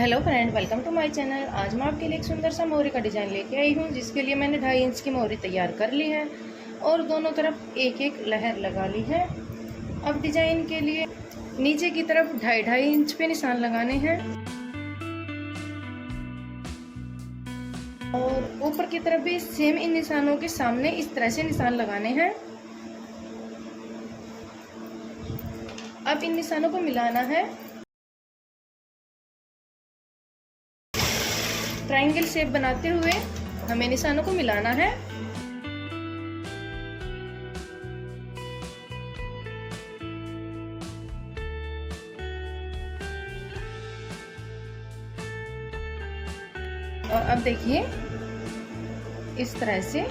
Hello friend, welcome to my channel. आज मैं आपके लिए एक सुंदर सा मोहरी का डिज़ाइन लेके आई हूँ, जिसके लिए मैंने 2.5 इंच की मोहरी तैयार कर ली है और दोनों तरफ एक एक लहर लगा ली है। अब डिज़ाइन के लिए नीचे की तरफ 2.5 इंच पे निशान लगाने हैं और ऊपर की तरफ भी सेम इन निशानों के सामने इस तरह से निशान लगाने हैं। अब इन निशानों को मिलाना है। ट्रायंगल शेप बनाते हुए हमें निशानों को मिलाना है। और अब देखिए इस तरह से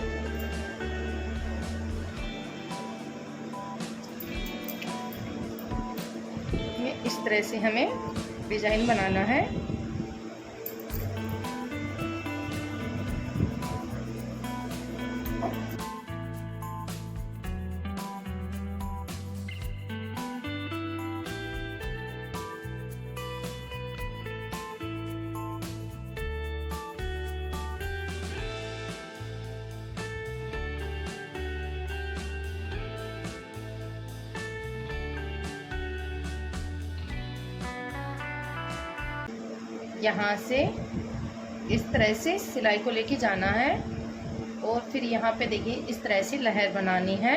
हमें डिजाइन बनाना है। यहाँ से इस तरह से सिलाई को लेके जाना है और फिर यहाँ पे देखिए इस तरह से लहर बनानी है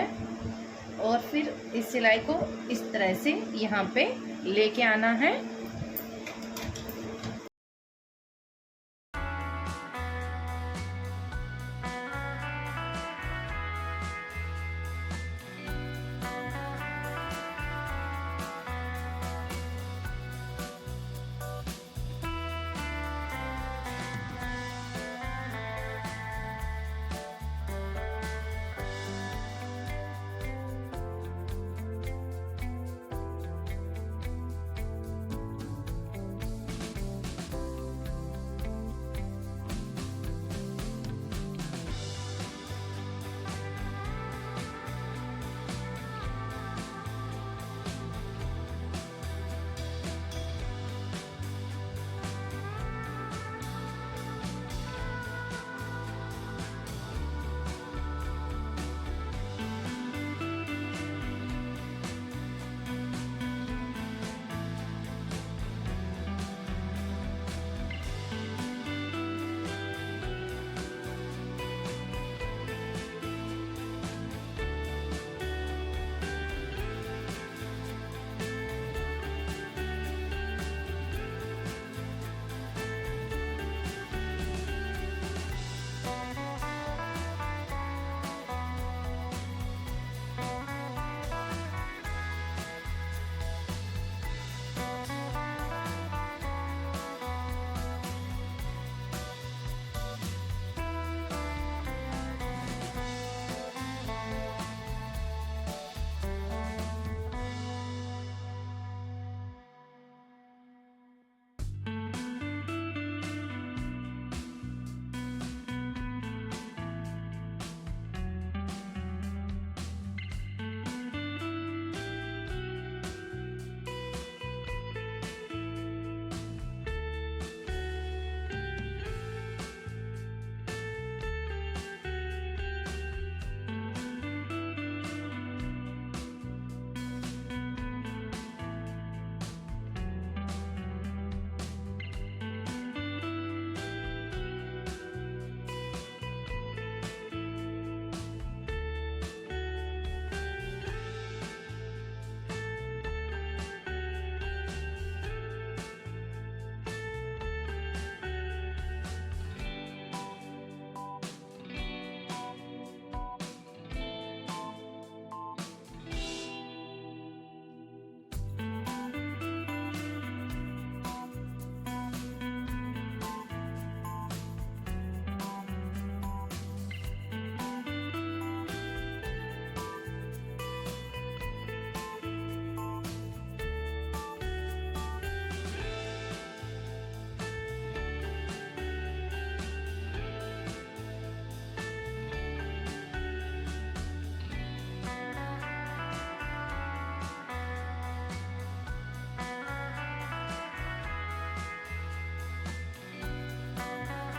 और फिर इस सिलाई को इस तरह से यहाँ पे लेके आना है